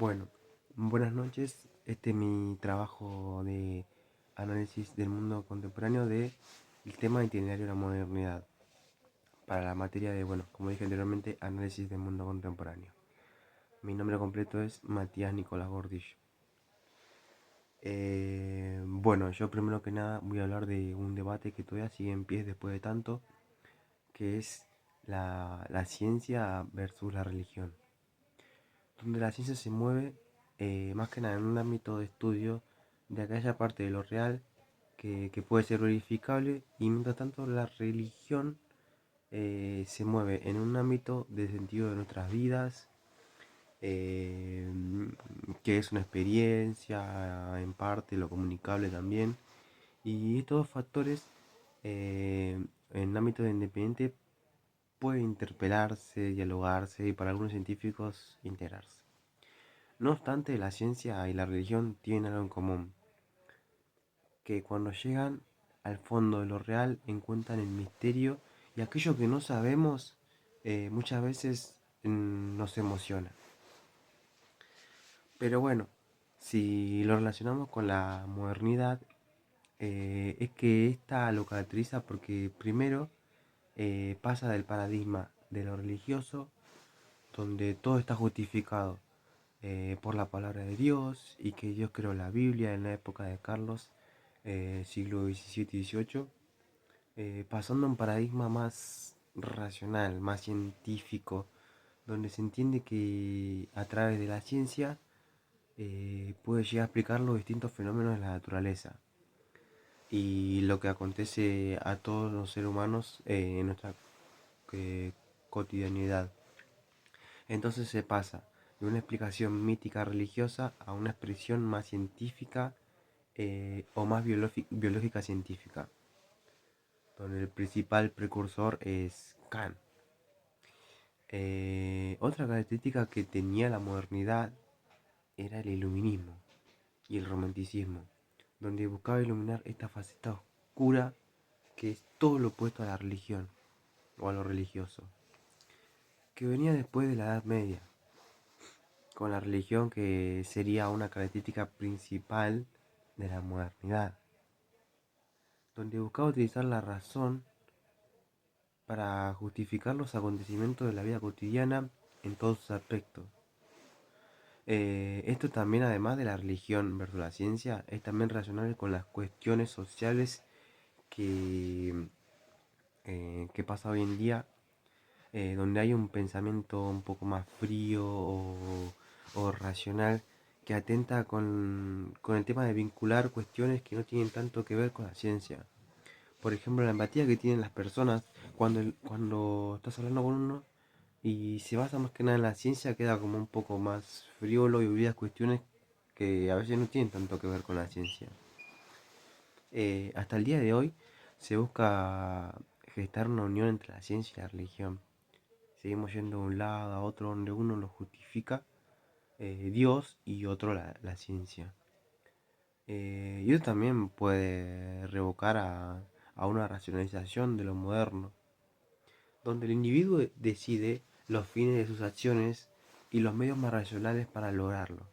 Bueno, buenas noches. Este es mi trabajo de análisis del mundo contemporáneo de el tema itinerario de la modernidad para la materia de, bueno, como dije anteriormente, análisis del mundo contemporáneo. Mi nombre completo es Matías Nicolás Gordillo. Bueno, yo primero que nada voy a hablar de un debate que todavía sigue en pie después de tanto, que es la ciencia versus la religión, donde la ciencia se mueve más que nada en un ámbito de estudio de aquella parte de lo real que puede ser verificable, y mientras tanto la religión se mueve en un ámbito de sentido de nuestras vidas, eh, que es una experiencia en parte, lo comunicable también, y estos factores en ámbito de independiente puede interpelarse, dialogarse y para algunos científicos integrarse. No obstante, la ciencia y la religión tienen algo en común, que cuando llegan al fondo de lo real encuentran el misterio, y aquello que no sabemos muchas veces nos emociona. Pero bueno, si lo relacionamos con la modernidad, es que esta lo caracteriza porque primero pasa del paradigma de lo religioso, donde todo está justificado por la palabra de Dios y que Dios creó la Biblia en la época de Carlos, siglo XVII y XVIII, pasando a un paradigma más racional, más científico, donde se entiende que a través de la ciencia puede llegar a explicar los distintos fenómenos de la naturaleza y lo que acontece a todos los seres humanos en nuestra eh, cotidianidad. Entonces se pasa de una explicación mítica religiosa a una expresión más científica o más biológica científica, donde el principal precursor es Kant. Otra característica que tenía la modernidad era el iluminismo y el romanticismo, donde buscaba iluminar esta faceta oscura que es todo lo opuesto a la religión o a lo religioso, que venía después de la Edad Media, con la religión que sería una característica principal de la modernidad, donde buscaba utilizar la razón para justificar los acontecimientos de la vida cotidiana en todos sus aspectos. Esto también, además de la religión versus la ciencia, es también relacionable con las cuestiones sociales que, que pasa hoy en día, donde hay un pensamiento un poco más frío o racional que atenta con el tema de vincular cuestiones que no tienen tanto que ver con la ciencia. Por ejemplo, la empatía que tienen las personas cuando estás hablando con uno y se basa más que nada en la ciencia, queda como un poco más frívolo y olvidas cuestiones que a veces no tienen tanto que ver con la ciencia. Hasta el día de hoy se busca gestar una unión entre la ciencia y la religión. Seguimos yendo de un lado a otro donde uno lo justifica Dios y otro la ciencia. Y eso también puede revocar a una racionalización de lo moderno, donde el individuo decide los fines de sus acciones y los medios más racionales para lograrlo.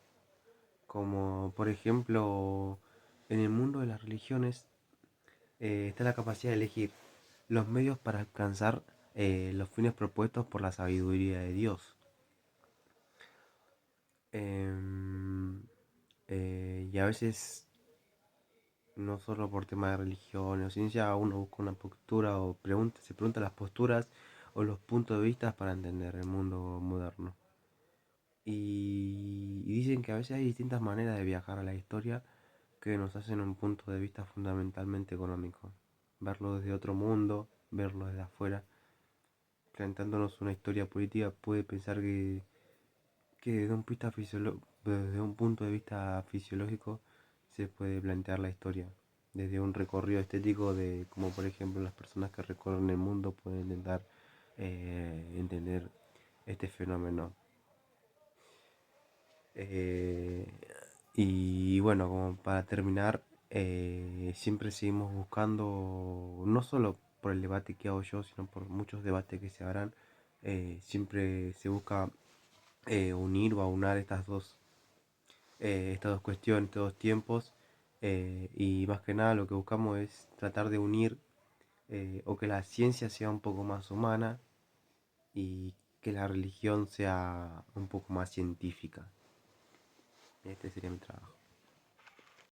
Como por ejemplo, en el mundo de las religiones está la capacidad de elegir los medios para alcanzar los fines propuestos por la sabiduría de Dios. Em, y a veces, no solo por tema de religión o ciencia, uno busca una postura o se pregunta las posturas o los puntos de vista para entender el mundo moderno. Y dicen que a veces hay distintas maneras de viajar a la historia que nos hacen un punto de vista fundamentalmente económico. Verlo desde otro mundo, verlo desde afuera, planteándonos una historia política, puede pensar que desde un punto de vista fisiológico se puede plantear la historia. Desde un recorrido estético de como por ejemplo las personas que recorren el mundo pueden intentar entender este fenómeno. Eh, y bueno, como para terminar, siempre seguimos buscando, no solo por el debate que hago yo, sino por muchos debates que se harán, siempre se busca unir o aunar estas dos. estas dos cuestiones, estos dos tiempos, y más que nada lo que buscamos es tratar de unir o que la ciencia sea un poco más humana y que la religión sea un poco más científica. Este sería mi trabajo.